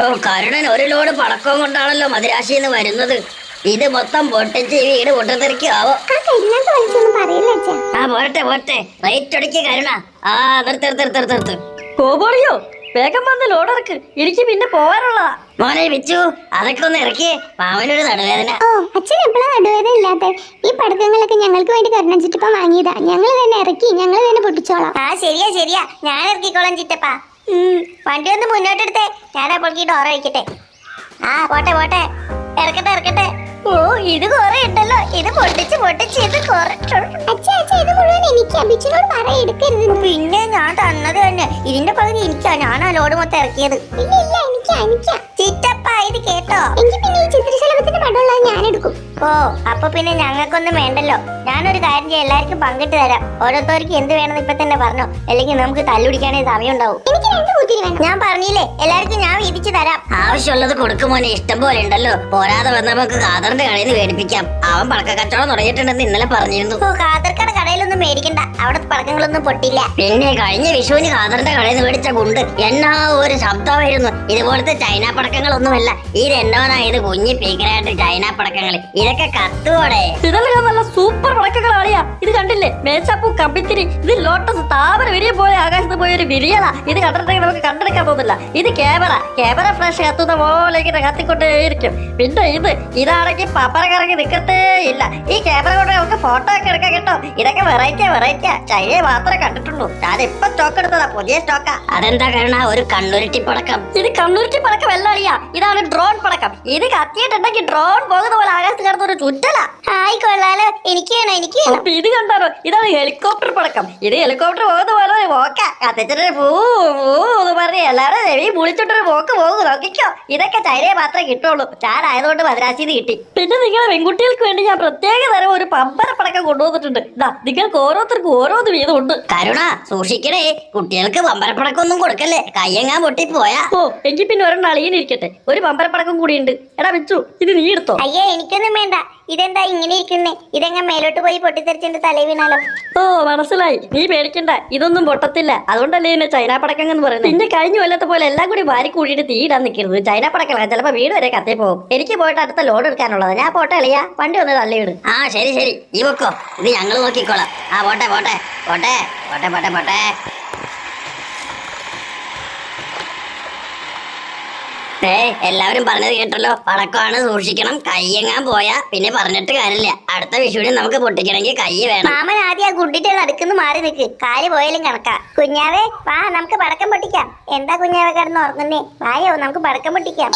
ഓ, കരുണൻ ഒരു ലോഡ് പടക്കം കൊണ്ടാണല്ലോ മദിരാശിന്ന് വരുന്നത്. ഇത് മൊത്തം പൊട്ടിച്ച് ഈ വീട് പൊട്ടിത്തെറിക്കാവോ? ആ പോരട്ടെ പോരട്ടെ, റൈറ്റ് അടിക്ക് കരുണ. ആ നിർത്ത്. കോപോളിയോ, വേഗം വന്ന് ലോഡിറക്ക്, എനിക്ക് പിന്നെ പോവാനുള്ളതാ. മോനെ വിച്ചു, അതൊക്കെ ഒന്ന് ഇറക്കിയേ, മാമനൊരു നടുവേദന. ഓ, അച്ഛൻ എപ്പോഴാ നടുവേദന ഇല്ലാത്ത? ഈ പടക്കങ്ങളൊക്കെ ഞങ്ങൾക്ക് വേണ്ടി കരുണ ചിറ്റപ്പ വാങ്ങിയതാ. ഞങ്ങൾ തന്നെ ഇറക്കി, ഞങ്ങൾ തന്നെ പൊട്ടിച്ചോളാം. ആ ശരിയാ, ഞാൻ ഇറക്കിക്കോളാം ചിറ്റപ്പ. വണ്ടി ഒന്ന് മുന്നോട്ടെടുത്തേ, ഞാൻ അപ്പോഴേക്ക് ഡോർ വയ്ക്കട്ടെ. ആ പോട്ടെ, ഇറക്കട്ടെ. ഓ, ഇത് കൊറേ ഉണ്ടല്ലോ, ഇത് പൊട്ടിച്ച് ഇത് കൊറേ. അച്ഛാ, ഇത് മുഴുവൻ എനിക്ക്. അഭിച്ചിനോട് പറ എടുക്കരുത്. പിന്നെ ഞാൻ തന്നത് തന്നെ, ഇതിന്റെ പകുതി എനിക്കാ. ഞാൻ ആ ലോഡ് മൊത്തം ഇറക്കിയത്. ഇല്ല, എനിക്കാ. ചിറ്റപ്പ ഇത് കേട്ടോ? എനിക്ക് പിന്നെ ഈ ചിത്രശലഭത്തിന്റെ പടമുള്ളത് ഞാൻ എടുക്കും. ഓ, അപ്പൊ പിന്നെ ഞങ്ങൾക്കൊന്നും വേണ്ടല്ലോ. ഞാനൊരു കാര്യം ചെയ്യാം, എല്ലാവർക്കും പങ്കിട്ട് തരാം. ഓരോരുത്തർക്ക് എന്ത് വേണമെന്ന് ഇപ്പൊ തന്നെ പറഞ്ഞോ, അല്ലെങ്കിൽ നമുക്ക് തല്ലുപിടിക്കാനേ സമയം ഉണ്ടാവും. എനിക്ക് 2 കൂത്തിരി വേണം. ഞാൻ പറഞ്ഞില്ലേ, എല്ലാവർക്കും ഞാൻ വീതിച്ചു തരാം. ആവശ്യമുള്ളത് കൊടുക്കുമോനെ, ഇഷ്ടം പോലെ ഉണ്ടല്ലോ. പോരാതെ വന്ന നമുക്ക് ഖാദറിന്റെ കടയിൽ നിന്ന് മേടിപ്പിക്കാം. അവൻ പടക്ക കച്ചവടം തുടങ്ങിയിട്ടുണ്ടെന്ന് ഇന്നലെ പറഞ്ഞിരുന്നു. ഓ, ഖാദർക്കട കടയിലൊന്നും മേടിക്കണ്ട, അവിടെ പടക്കങ്ങളൊന്നും പൊട്ടില്ല. പിന്നെ കഴിഞ്ഞ വിഷുവിന് ഖാദറിന്റെ കടയിൽ നിന്ന് മേടിച്ച ഗുണ്ട് എന്നാ ഒരു ശബ്ദമായിരുന്നു. ഇതുപോലത്തെ ചൈന പടക്കങ്ങളൊന്നുമല്ല. ഇതെന്നോന്നാ ഇത് കുഞ്ഞി പീക്കരായിട്ട് ചൈന പടക്കങ്ങൾ. ഇതൊക്കെ കത്തുവോടെ. ഇതെല്ലാം നല്ല സൂപ്പർ പടക്കങ്ങളാളിയാ. ഇത് കണ്ടില്ലേ, മേച്ചാപ്പൂ കമ്പിത്തിരി. ഇത് ലോട്ടസ് താമര വിരിയ പോലെ ആകാശത്ത് പോയൊരു വിരിയലാ. ഇത് കണ്ടിട്ടുണ്ടെങ്കിൽ നമുക്ക് കണ്ടെടുക്കാൻ തോന്നില്ല. ഇത് ക്യാമറ ഫ്ലാഷ് കത്തുന്ന പോലെ ഇങ്ങനെ കത്തിക്കൊണ്ടേയിരിക്കും. പിന്നെ ഇതാണെങ്കിൽ പപ്പറ കറങ്ങി നിൽക്കത്തേ ഇല്ല. ഈ ക്യാമറ കൊണ്ട് നമുക്ക് ഫോട്ടോ ഒക്കെ എടുക്കാൻ കേട്ടോ. ഇതൊക്കെ വെറൈറ്റിയാ. ചൈനയെ മാത്രമേ കണ്ടിട്ടുള്ളൂ. ഞാൻ ഇപ്പൊ സ്റ്റോക്ക് എടുത്തതാ, പുതിയ സ്റ്റോക്കാ. അതെന്താ കരുണ ഒരു കണ്ണുരുട്ടി പടക്കം? ഇത് കണ്ണൂരിറ്റി പടക്കം വെള്ളാളിയാ. ഇതാണ് ഡ്രോൺ പടക്കം. ഇത് കത്തിയിട്ടുണ്ടെങ്കിൽ ഡ്രോൺ പോകുന്ന പോലെ ആകാശത്ത് കിടന്ന ഒരു ചുറ്റല. ഹായ്, കൊള്ളാലോ. എനിക്ക് വേണം. അപ്പൊ ഇത് കണ്ടാലോ, ഇതാണ് ഹെലികോപ്റ്റർ പടക്കം. ഇത് ഹെലികോപ്റ്റർ പോകുന്ന പോലെ ഒരു പോക്ക കത്തിച്ചിട്ട് പൂ പറഞ്ഞ് എല്ലാരും രവി വിളിച്ചിട്ടൊരു പോക്ക് പോകും. നോക്കിക്കോ, ഇതൊക്കെ ചൈനയെ മാത്രമേ കിട്ടുള്ളൂ. ഞാനായതുകൊണ്ട് മദ്രാസിന്ന് കിട്ടി. പിന്നെ നിങ്ങളെ പെൺകുട്ടികൾക്ക് വേണ്ടി ഞാൻ പ്രത്യേക തരം ഒരു പമ്പര പടക്കം കൊണ്ടുവന്നിട്ടുണ്ട്. ഇതാ, നിങ്ങൾക്ക് ഓരോരുത്തർക്കും ഓരോന്ന് വീതം ഉണ്ട്. കരുണ സൂക്ഷിക്കണേ, കുട്ടികൾക്ക് പമ്പരപ്പടക്കൊന്നും കൊടുക്കല്ലേ, കയ്യെങ്ങാൻ പൊട്ടിപ്പോയാ. ഓ, എങ്കിൽ പിന്നെ ഒരെണ്ണം അളിയിലിരിക്കട്ടെ. ഒരു പമ്പരപ്പടക്കം കൂടി ഉണ്ട്. എടാ വെച്ചു, ഇത് നീ എടുത്തോ. അയ്യേ, എനിക്കൊന്നും വേണ്ട. ഇതെന്താ ഇങ്ങനെ ഇരിക്കുന്നേ? ഇതെങ്ങ മേലോട്ട് പോയി പൊട്ടിത്തെറിച്ചിട്ട് തലേ വീണാലോ? ഓ, മനസ്സിലായി. നീ പേടിക്കണ്ട, ഇതൊന്നും പൊട്ടത്തില്ല. അതുകൊണ്ടല്ലേ എന്നെ ചൈന പടക്കം എന്ന് പറയുന്നത്. പിന്നെ കഴിഞ്ഞ കൊല്ലത്തെ പോലെ എല്ലാം കൂടി വാരി കൂടിയിട്ട് തീയിടാൻ നിൽക്കരുത്. ചൈന പടക്കം ചിലപ്പോ വീട് വരെ കത്തി പോകും. എനിക്ക് പോയിട്ട് അടുത്ത ലോഡ് എടുക്കാനുള്ളത്. ഞാൻ പോട്ടെ അളിയാ, വണ്ടി ഒന്ന് തള്ളിയിട്. ആ ശരി, ഈ വെക്കോ, ഇത് ഞങ്ങൾ നോക്കിക്കോളാം. ആ പോട്ടെ. എല്ലാവരും പറഞ്ഞത് കേട്ടല്ലോ, പടക്കമാണ്, സൂക്ഷിക്കണം. കയ്യെങ്ങാൻ പോയാ പിന്നെ പറഞ്ഞിട്ട് കാര്യമില്ല. അടുത്ത വിഷുവിന് നമുക്ക് പൊട്ടിക്കണമെങ്കിൽ കൈ വേണം. മാമൻ ആദ്യം ആ ഗുണ്ടിട്ട് അടുക്കുന്ന് മാറി നിൽക്ക്, കാല് പോയാലും കണക്കാ. കുഞ്ഞാവേ വാ, നമുക്ക് പടക്കം പൊട്ടിക്കാം. എന്താ കുഞ്ഞാവേ കിടന്ന് ഉറങ്ങുന്നേ? വായോ, നമുക്ക് പടക്കം പൊട്ടിക്കാം.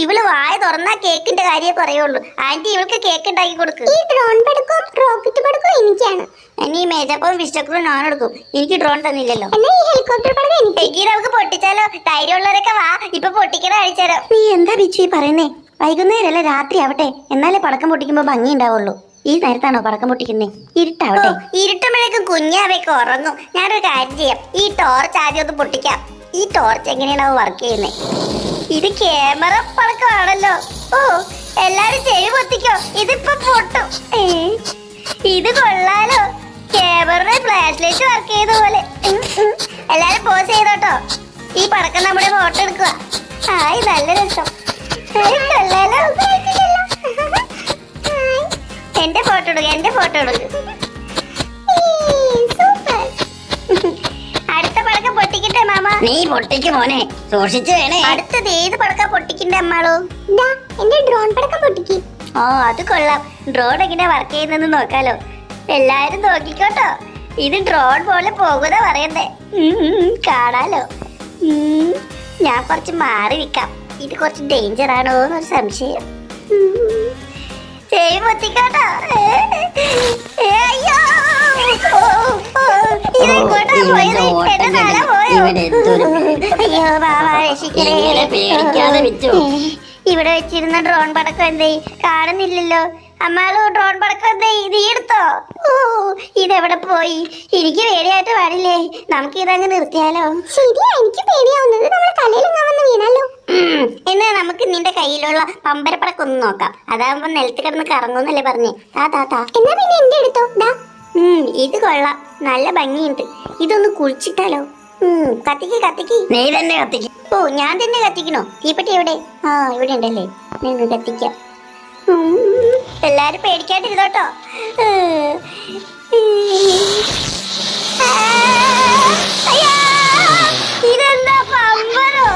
ഇവള് വായ തുറന്നാ കേക്കിന്റെ കാര്യമേ പറയുള്ളൂ. ആന്റി, ഇവൾക്ക് കേക്ക് ഉണ്ടാക്കി കൊടുക്കും. ഈ ഡ്രോൺ പടക്കവും റോക്കറ്റ് പടക്കവും എനിക്കാണ്. ഇനി മേജപ്പവും വിസ്റ്റക്കറും ഞാൻ എടുക്കും. എനിക്ക് ഡ്രോൺ തന്നില്ലല്ലോ. എന്നാ ഈ ഹെലികോപ്റ്റർ പടക്കം എനിക്ക്. എങ്കിൽ നമുക്ക് പൊട്ടിച്ചാലോ? ധൈര്യമുള്ളവരൊക്കെ വാ, ഇപ്പൊ പൊട്ടിക്കണ അഴിച്ചാലോ. നീ എന്താ ബിച്ചു പറയുന്നേ? വൈകുന്നേരല്ല, രാത്രി ആവട്ടെ, എന്നാലേ പടക്കം പൊട്ടിക്കുമ്പോ ഭംഗി ഉണ്ടാവുള്ളൂ. ഈ നേരത്താണോ പടക്കം പൊട്ടിക്കുന്നേ? ഇരുട്ടാവട്ടെ. ഇരുട്ടുമ്പോഴേക്കും കുഞ്ഞാവേക്ക് ഉറങ്ങും. ഞാനൊരു കാര്യം ചെയ്യാം, ഈ ടോർച്ച് ആദ്യം ഒന്ന് പൊട്ടിക്കാം. ഈ ടോർച്ച് എങ്ങനെയാണ് വർക്ക് ചെയ്യുന്നേ? ഇത് ക്യാമറ പടക്കമാണല്ലോ. ഓ, എല്ലാരും ചെവി പൊത്തിക്കോ, ഇതിപ്പോ പൊട്ടും. ഇത് കൊള്ളാലോ, ക്യാമറയുടെ ഫ്ലാഷ് ലൈറ്റ് വർക്ക് ചെയ്ത പോലെ. എല്ലാരും പോസ് ചെയ്തോട്ടോ. ഈ പടക്കം നമ്മുടെ ഫോട്ടോ എടുക്കുക. ആയി, നല്ല രസം. എന്റെ ഫോട്ടോ എടുക്കുക. അടുത്ത പടക്കം പൊട്ടിക്കട്ടെ മാമ? നീ പൊട്ടിക്ക് മോനെ, സൂക്ഷിച്ചു വേണേ. അടുത്തത് ഏത് പടക്കം പൊട്ടിക്കണ്ടേ അമ്മാളോ? എന്റെ ഡ്രോൺ പടക്കം പൊട്ടിക്ക്. ഓ, അത് കൊള്ളാം. ഡ്രോൺ എങ്ങനെ വർക്ക് ചെയ്യുന്നെന്ന് നോക്കാലോ. എല്ലാരും നോക്കിക്കോട്ടോ. ഇത് ഡ്രോൺ പോലെ പോകുന്ന പറയുന്നേ. കാണാലോ. ഞാൻ കുറച്ച് മാറി നിൽക്കാം. ഇത് കുറച്ച് ഡേഞ്ചർ ആണോ എന്നൊരു സംശയം. ചെവി പൊത്തിക്കോട്ടോ. അയ്യോ, ഇതെങ്ങോട്ടാ പോയത്? എന്റെ തല പോയോ? അയ്യോ ബാബാ, രക്ഷിക്കണേ. ഇവിടെ വെച്ചിരുന്ന ഡ്രോൺ പടക്കം എന്തേ കാണുന്നില്ലല്ലോ. അമ്മാളോ, ഡ്രോൺ പടക്കം എന്തേ? ഇത് എടുത്തോ? ഓ, ഇതെവിടെ പോയി? എനിക്ക് പേടിയായിട്ട് പാടില്ലേ. നമുക്ക് ഇതങ്ങ് നിർത്തിയാലോ? ശരിയാ, എനിക്ക് പേടിയാവുന്നത് നമ്മളെ തലയിൽ വന്ന് വീണല്ലോ. എന്നാ നമുക്ക് നിന്റെ കയ്യിലുള്ള പമ്പരപ്പടക്കം ഒന്ന് നോക്കാം. അതാകുമ്പോ നിലത്ത് കിടന്ന് കറങ്ങുന്നല്ലേ പറഞ്ഞേ. താ. എന്നാ പിന്നെ എന്റെ എടുത്തോ. ഇത് കൊള്ളാം, നല്ല ഭംഗിയുണ്ട്. ഇതൊന്ന് കുഴിച്ചിട്ടാലോ? കത്തിക്ക് കത്തിക്ക്. നീ തന്നെ കത്തിക്കും. ഓ ഞാൻ തന്നെ കത്തിക്കണോ? തീപ്പെട്ടി എവിടെ? ആ ഇവിടെ ഉണ്ടല്ലേ, നിന്ന് കത്തിക്കാം. എല്ലാരും പേടിക്കാണ്ടിരുന്നോട്ടോ. ഇതെന്താ പമ്പറോ?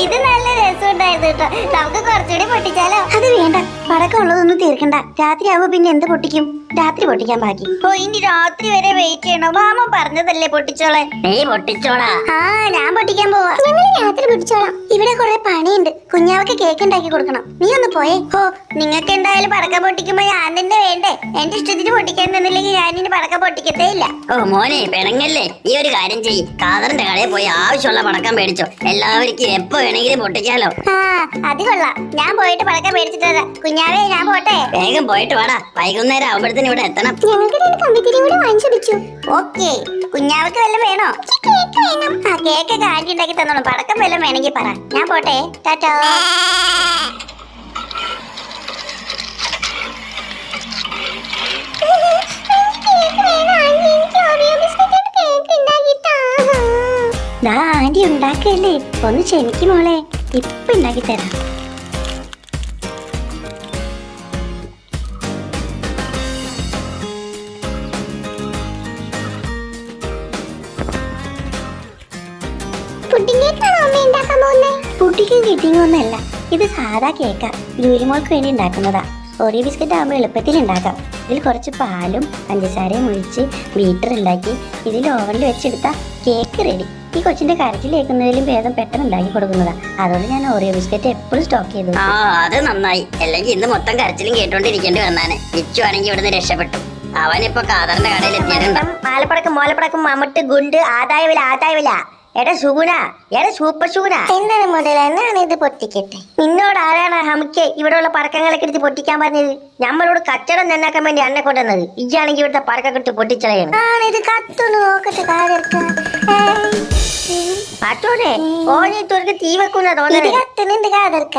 ഇത് നല്ല രസമുണ്ടായിരുന്നു കേട്ടോ. നമുക്ക് കുറച്ചുകൂടി പൊട്ടിച്ചാലോ? അത് വേണ്ട, പടക്കം ഉള്ളതൊന്നും തീർക്കണ്ട. രാത്രി ആവുമ്പോ പിന്നെ എന്ത് പൊട്ടിക്കും? രാത്രി പൊട്ടിക്കാൻ ബാക്കി. ഓ ഇനി രാത്രി വരെ വെയിറ്റ് ചെയ്യണോ? മാമ പറഞ്ഞതല്ലേ പൊട്ടിച്ചോളെ. നീ പൊട്ടിച്ചോളാ. ആ ഞാൻ പൊട്ടിക്കാൻ പോവാ. ഞങ്ങൾ രാത്രി പൊട്ടിച്ചോളാം. ഇവിടെ കുറെ പണിയുണ്ട്. കുഞ്ഞാവക്ക് കേക്ക് ഉണ്ടാക്കി കൊടുക്കണം. നീ ഒന്ന് പോയേ. ഓ നിങ്ങൾക്ക് എന്തായാലും പടക്കം പൊട്ടിക്കുമ്പോ ഞാൻ തന്നെ വേണ്ടേ? എന്റെ ഇഷ്ടത്തിന് പൊട്ടിക്കാൻ തന്നില്ലെങ്കിൽ ഞാൻ ഇനി പടക്കം പൊട്ടിക്കത്തേ ഇല്ല. ഓ മോനെ പിണങ്ങല്ലേ. ഈ ഒരു കാര്യം ചെയ്യ്, കാതറിന്റെ കടയിൽ പോയി ആവശ്യമുള്ള പടക്കം മേടിച്ചോ. എല്ലാവർക്കും എപ്പോ വേണമെങ്കിലും പൊട്ടിക്കാലോ. ആ അത് കൊള്ളാം. ഞാൻ പോയിട്ട് പടക്കം മേടിച്ചിട്ട് വരാം. കുഞ്ഞാവേ ഞാൻ പോട്ടെ. വേഗം പോയിട്ട് വാടാ, വൈകുന്നേരം ആവുമ്പോഴത്തേനും ഇവിടെ എത്തണം. ഞങ്ങൾക്ക് 2 കമ്പിത്തിരി കൂടെ വാങ്ങിച്ചു വെച്ചു. ഓക്കേ, കുഞ്ഞാവക്ക് വല്ലതും വേണോ? കേക്ക് വേണം. ആ കേക്കൊക്കെ ആന്റി ഉണ്ടാക്കി തന്നോളൂ. പടക്കം വല്ലതും വേണമെങ്കിൽ പറ. ഞാൻ പോട്ടെ. ടാറ്റാ. ദാ ആന്റി ഉണ്ടാക്കല്ലേ, ഒന്ന് ക്ഷമിക്കും മോളെ. ഇപ്പൊ ഉണ്ടാക്കി തരാം. പുഡിംഗ് കേക്കാണോ അമ്മ ഉണ്ടാക്കാൻ പോകുന്നേ? പുഡിങ്ങും കിഡിങ്ങും ഒന്നല്ല, ഇത് സാധാ കേക്കാ. ലൂലിമോൾക്ക് വേണ്ടി ഉണ്ടാക്കുന്നതാ. ഓറിയോ ബിസ്ക്കറ്റ് ആകുമ്പോൾ എളുപ്പത്തിൽ ഉണ്ടാക്കാം. ഇതിൽ കുറച്ച് പാലും പഞ്ചസാരയും ഒഴിച്ച് ബീറ്റർ ഉണ്ടാക്കി ഇതിൽ ഓവനിൽ വെച്ചെടുത്താൽ കേക്ക് റെഡി. ഈ കൊച്ചിന്റെ കരച്ചിൽ കേൾക്കുന്നതിലും ഭേദം പെട്ടെന്ന് ഉണ്ടാക്കി കൊടുക്കുന്നതാ. അതുകൊണ്ട് ഞാൻ ഓറിയോ ബിസ്ക്കറ്റ് എപ്പോഴും സ്റ്റോക്ക് ചെയ്തു. ആ അത് നന്നായി. അല്ലെങ്കിൽ ഇന്ന് മൊത്തം കരച്ചിലും കേട്ടോണ്ടിരിക്കേണ്ടി വന്നാനെ. വിച്ചു ആണെങ്കിൽ ഇവിടുന്ന് രക്ഷപ്പെട്ടു. അവനിപ്പോ കാതറിന്റെ കടയിൽ എത്തിയിട്ടുണ്ട്. മാലപ്പടക്കം മോലപ്പടക്കം മമ്മട്ട് ഗുണ്ട് ആദായവില. എടാ സുഗുണ, എടാ സൂപ്പർ സുഗുണ. എന്താണ് മുതല, എന്നാണ് ഇത് പൊട്ടിക്കട്ടെ? നിന്നോട് ആരാണ് ഹമിക്ക് ഇവിടെയുള്ള പടക്കങ്ങളൊക്കെ എടുത്ത് പൊട്ടിക്കാൻ പറഞ്ഞത്? നമ്മളോട് കച്ചവടം നന്നാക്കാൻ വേണ്ടി എന്നെ കൊണ്ടുവന്നത്. ഇയാണെങ്കിൽ ഇവിടുത്തെ പടക്കം ഇട്ട് പൊട്ടിച്ചളയാണ്. ഇത് കത്തൊന്ന് നോക്കട്ടെ. പറ്റോനെ ഓനെ തുറക്ക് തീ വെക്കുന്ന തോന്നുന്നത്. കത്തുന്നുണ്ട് കാതർക്ക.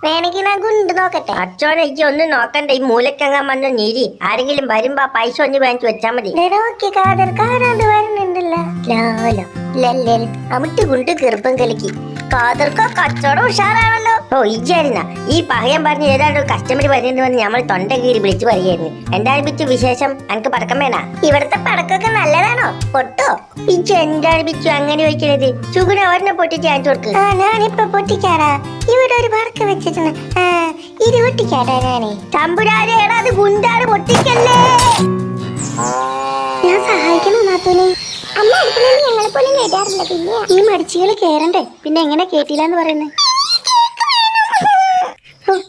വേണമെങ്കിൽ ഞാൻ ഗുണ്ട് നോക്കട്ടെ. അച്ചോനെ എനിക്ക് ഒന്നും നോക്കണ്ട. ഈ മൂലക്കങ്ങാൻ വന്ന നീരി ആരെങ്കിലും വരുമ്പോ പൈസ ഒന്ന് വാങ്ങിച്ചു വെച്ചാ മതി. വരുന്നുണ്ടല്ലോ. അമിട്ട് ഗുണ്ട് ഗർഭം കലക്കി. കാതർക്ക കച്ചവടം ഉഷാറാണല്ലോ. ഓ ഇജായിരുന്ന ഈ പകയം പറഞ്ഞ് ഏതാണ്ട് കസ്റ്റമർ വരുന്നുണ്ട് വന്ന് നമ്മൾ തൊണ്ട കീറി വിളിച്ചു പറയുകയായിരുന്നു. എന്താണ് ബിച്ചു വിശേഷം? എനിക്ക് പടക്കം വേണ? ഇവിടുത്തെ പടക്കമൊക്കെ നല്ലതാണോ? പൊട്ടോ? ബിച്ചു എന്താണ് ബിച്ചു അങ്ങനെ ചോദിക്കണത്? സുഗുണ അവരെ പൊട്ടിച്ച് കാണിച്ചു കൊടുക്ക്. ഞാനിപ്പൊ പൊട്ടിക്കാറാ. ഇവിടെ ഒരു പടക്കം വെച്ചിട്ടുണ്ട്. ഇത് പൊട്ടിക്കാട്ടാ ഞാനേ. തമ്പുരാനെ എടാ അത് ഗുണ്ടാണ്, പൊട്ടിക്കല്ലേ. ഞാൻ സഹായിക്കണോ നാത്തൂനെ? അമ്മ അടുക്കളയിൽ ഞങ്ങളെ പോലും കേട്ടാറില്ല. പിന്നെ ഈ മടിച്ചുകള് കേറണ്ടേ? പിന്നെ എങ്ങനെ കേട്ടില്ലാന്ന് പറയുന്നേ?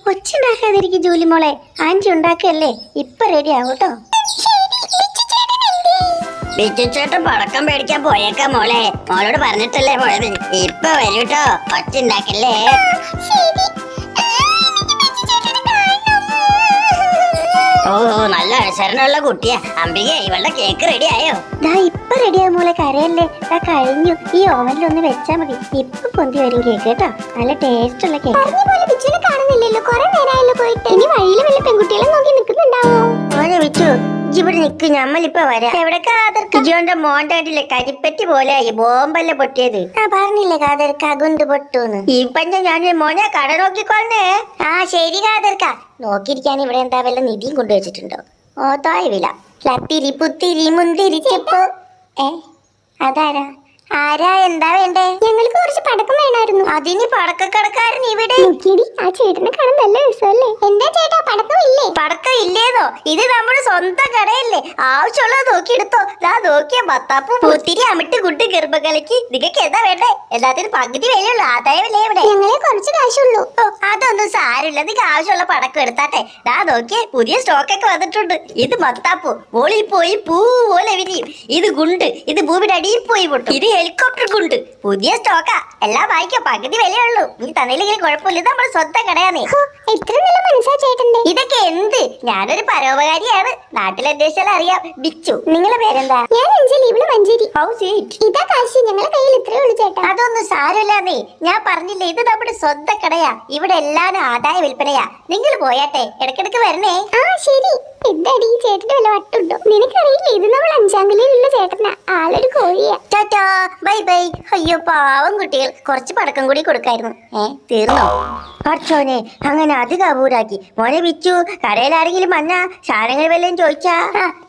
ഒച്ചുണ്ടാക്കാതിരിക്കും ജോലി മോളെ. ആന്റി ഉണ്ടാക്കല്ലേ, ഇപ്പൊ റെഡി ആവൂട്ടോ. ബിച്ചു ചേട്ടൻ പടക്കം മേടിക്കാൻ പോയേക്കാം മോളെ. മോളോട് പറഞ്ഞിട്ടല്ലേ പോയത്. ഇപ്പൊ വരൂട്ടോ, ഒച്ചുണ്ടാക്കല്ലേ. ഓ നല്ല അനുസരണമുള്ള കുട്ടിയാ അംബികെ. ഇവളുടെ കേക്ക് റെഡി ആയോ? ദാ ഇപ്പൊ റെഡിയാവും മോളെ, കരയല്ലേ. ദാ കഴിഞ്ഞു. ഈ ഓവനിൽ ഒന്ന് വെച്ചാ മതി. ഇപ്പൊ പൊന്തി വരും കേക്ക് കേട്ടോ. നല്ല ടേസ്റ്റ് ഉള്ള കേക്ക്. ബിച്ചുവിനെ കാണുന്നില്ലല്ലോ, കുറെ നേരമായല്ലോ പോയിട്ട്. ഇനി വഴിയിൽ വല്ല പെൺകുട്ടികളെ നോക്കി നിൽക്കുന്നുണ്ടാവോ? മോനെ വിച്ചു, ഇവിടെ നിക്ക്, നമ്മളിപ്പോ വരാം. എവിടെ കാതർക്കോന്റെ മോന്റെ കണ്ടില്ലേ കരിപ്പറ്റി പോലെ ആയി. ബോംബല്ലേ പൊട്ടിയത്. പറഞ്ഞില്ലേ കാതർക്ക ഗുണ്ട് പൊട്ടൂന്ന്. ഈ പഞ്ഞ ഞാൻ മോനെ കട നോക്കിക്കൊള്ളേ. ആ ശരി കാതർക്ക. നോക്കിയിരിക്കാൻ ഇവിടെ എന്താ വല്ല നിധിയും കൊണ്ടുവച്ചിട്ടുണ്ടോ? ഓ തായവില ലത്തിരി പുത്തിരി മുന്തിരി ചെപ്പ്. അതാരാ? ആരാ? എന്താ വേണ്ടേ? ഞങ്ങൾക്ക് കുറച്ച് പടക്കം വേണമായിരുന്നു. അതിന് പടക്കക്കടക്കാരൻ ഇവിടെ. ആ ചേട്ടനെ കാണാൻ നല്ല രസമല്ലേ? എന്താ ചേട്ടാ പടക്കം ഇല്ലേ? പടക്കം ഇല്ലേന്നോ? ഇത് നമ്മുടെ സ്വന്തം കടയല്ലേ, ആവശ്യമുള്ളത് നോക്കി എടുത്തോ. ദാ നോക്കിയ ബത്താപ്പ് പൂത്തിരി അമിട്ട് കുട്ടി ഗർഭകലക്ക്. നിങ്ങൾക്ക് എന്താ വേണ്ടേ? എല്ലാത്തിനും പകുതി വിലയുള്ളൂ, ആദായമല്ലേ ഇവിടെ. ഞങ്ങളെ കുറച്ച് കാശുള്ളൂ. ഓ അതൊന്നും സാരമില്ല, നിങ്ങൾക്ക് ആവശ്യമുള്ള പടക്കം എടുത്താട്ടെ. ദാ നോക്കിയേ, പുതിയ സ്റ്റോക്ക് ഒക്കെ വന്നിട്ടുണ്ട്. ഇത് ബത്താപ്പു മുകളിൽ പോയി പൂ പോലെ വിരിയും. ഇത് ഗുണ്ട്, ഇത് ഭൂമിയുടെ അടിയിൽ പോയി പൊട്ടും. ഇത് ഹെലികോപ്റ്റർ ഗുണ്ട്. പുതിയ സ്റ്റോക്കാ, എല്ലാം വാങ്ങിക്കോ, പകുതി വിലയുള്ളൂ. നീ തന്നില്ലെങ്കിൽ കുഴപ്പമില്ല, ഇത് നമ്മുടെ സ്വന്തം കടയാന്നേ. എത്ര നല്ല മനസ്സാ ചേട്ടന്റെ. ഇതൊക്കെ എന്ത്? ഞാനൊരു പരോപകാരിയാണ്. നാട്ടിലന്വേഷിച്ചാൽ അറിയാം. ബിച്ചു. നിങ്ങളെ പേരെന്താ? ഞാൻ അഞ്ജലി, ഇവിടെ മഞ്ചേരി. House it? ഇതാ കാശി, ഞങ്ങളെ കയ്യിൽ ഇത്രേ ഉള്ളൂ ചേട്ടാ. അതൊന്നും സാരമില്ലാന്നേ. ഞാൻ പറഞ്ഞില്ലേ, ഇത് നമ്മുടെ സ്വന്തം കടയാ. ഇവിടെ എല്ലാരും ആദായ വിൽപ്പനയാ. നിങ്ങൾ പോയാട്ടെ, ഇടക്കിടക്ക് വരണേ. ആ ശരി. എന്താടി ചേട്ടന്റെ വല്ല വട്ടുണ്ടോ? നിനക്കറിയില്ലേ, ഇത് നമ്മൾ അഞ്ചാങ്കലിയിലുള്ള ചേട്ടനാ. ആളൊരു കോഴിയാ. Tata, bye bye. അയ്യോ പാവം കുട്ടികൾ, കുറച്ച് പടക്കം കൂടി കൊടുക്കായിരുന്നു. തീർന്നോ? പഠിച്ചോനെ, അങ്ങനെ അധികം അപൂരാക്കി. മോനെ വിച്ചു, കടയിൽ ആരെങ്കിലും വന്നാ സാധനങ്ങൾ വല്ലതും ചോദിച്ചാ?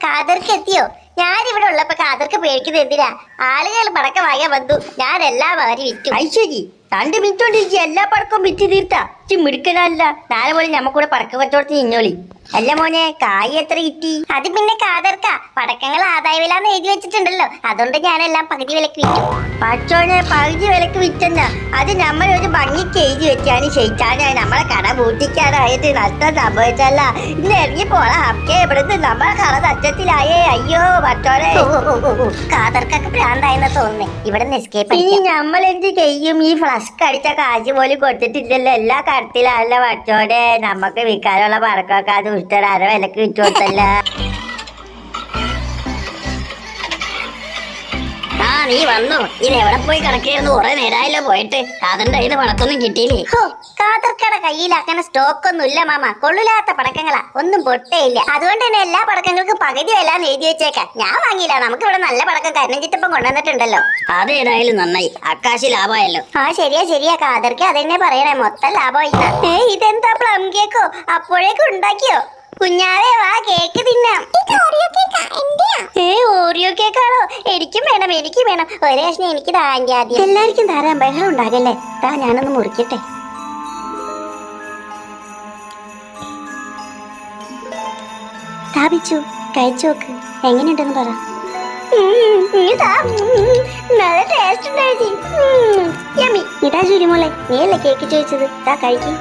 കാതർക്ക് എത്തിയോ? ഞാനിവിടെ ഉള്ളപ്പോ കാതർക്ക് പേടിക്കുന്നത് എന്തിനാ? ആളുകൾ പടക്കം വാങ്ങാൻ വന്നു, ഞാൻ എല്ലാം വാരി വിറ്റു. ഐശ്വരി 2 മിനിറ്റ് കൊണ്ട് എല്ലാ പടക്കവും വിറ്റ് തീർത്താ. മിടുക്കനല്ല, നാളെ പോലെ ഞമ്മക്കൂടെ പടക്കം കച്ചവടത്തിന് ഇഞ്ഞോളി. അല്ല മോനെ, കായ് എത്ര കിട്ടി? അത് പിന്നെ കാതർക്ക പടക്കങ്ങൾ ആദായ വിലാന്ന് എഴുതി വെച്ചിട്ടുണ്ടല്ലോ, അതുകൊണ്ട് ഞാനെല്ലാം പകുതി വിലക്ക് വിറ്റു. പച്ചോനെ പകുതി വിലക്ക് വിറ്റെന്നാ. അത് നമ്മളൊരു ഭംഗിക്ക് എഴുതി വെച്ചാണ് ശയിച്ചാണ് നമ്മളെ കട പൂട്ടിക്കാനായിട്ട് നഷ്ടം സംഭവിച്ചല്ല. ഇന്ന് ഇറങ്ങി പോളാ അപ്പേ, ഇവിടുന്ന് നമ്മളെ കട നഷ്ടത്തിലായേ. അയ്യോ പച്ചോനെ, കാതർക്കൊക്കെ ഭ്രാന്തായെന്ന് തോന്നുന്നേ. ഇവിടെ നിന്ന് എസ്കേപ്പ് ഇനി നമ്മൾ എന്ത് ചെയ്യും? ഈ ഫ്ലസ്ക് അടിച്ച കാശ് പോലും കൊടുത്തിട്ടില്ലല്ലോ. എല്ലാ കടത്തിലല്ല പച്ചോനെ. നമുക്ക് വിൽക്കാനുള്ള പടക്കമൊക്കെ അത് ഇഷ്ടം അര വിലക്ക് വിറ്റു കൊടുത്തല്ല. ആ നീ വന്നു. ഇത് എവിടെ പോയി കിടക്കായിരുന്നു? കുറെ നേരമായല്ലോ പോയിട്ട്. അതിന്റെ കയ്യിൽ പടക്കൊന്നും കിട്ടിയില്ലേ? കാതർക്കയുടെ കയ്യിൽ അങ്ങനെ സ്റ്റോക്ക് ഒന്നും ഇല്ല മാമ. കൊള്ളില്ലാത്ത പടക്കങ്ങളാ, ഒന്നും പൊട്ടേയില്ല. അതുകൊണ്ട് തന്നെ എല്ലാ പടക്കങ്ങൾക്കും പകുതി വില എഴുതി വെച്ചേക്കാം. ഞാൻ വാങ്ങിയില്ല, നമുക്ക് ഇവിടെ നല്ല പടക്കം കരുണഞ്ചിറ്റപ്പം കൊണ്ടുവന്നിട്ടുണ്ടല്ലോ. അതേതായാലും നന്നായി, അക്കാശി ലാഭമായല്ലോ. ആ ശരിയാ കാതർക്ക് അതെന്നെ പറയണേ, മൊത്തം ലാഭമായിട്ടാ. ഇതെന്താ പ്ലം കേക്കോ? അപ്പോഴേക്കും ഉണ്ടാക്കിയോ? കുഞ്ഞാവേ വാ, കേക്ക് തിന്നാം. ഓറിയോ കേക്കാണോ? എനിക്കും വേണം. ഒരു കഷ്ണം എനിക്ക് താങ്കി. ആദ്യം എല്ലാവർക്കും തരാൻ ബഹളം ഉണ്ടാകല്ലേ. ഞാനൊന്ന് മുറിക്കട്ടെ. സ്ഥാപിച്ചു കഴിച്ചു നോക്ക്, എങ്ങനെയുണ്ടെന്ന് പറ. നല്ല ടേസ്റ്റ് ഉണ്ടായി. ഇതാ ജുരിമോളെ, നീയല്ലേ കേക്ക് ചോദിച്ചത്? കഴിക്കും.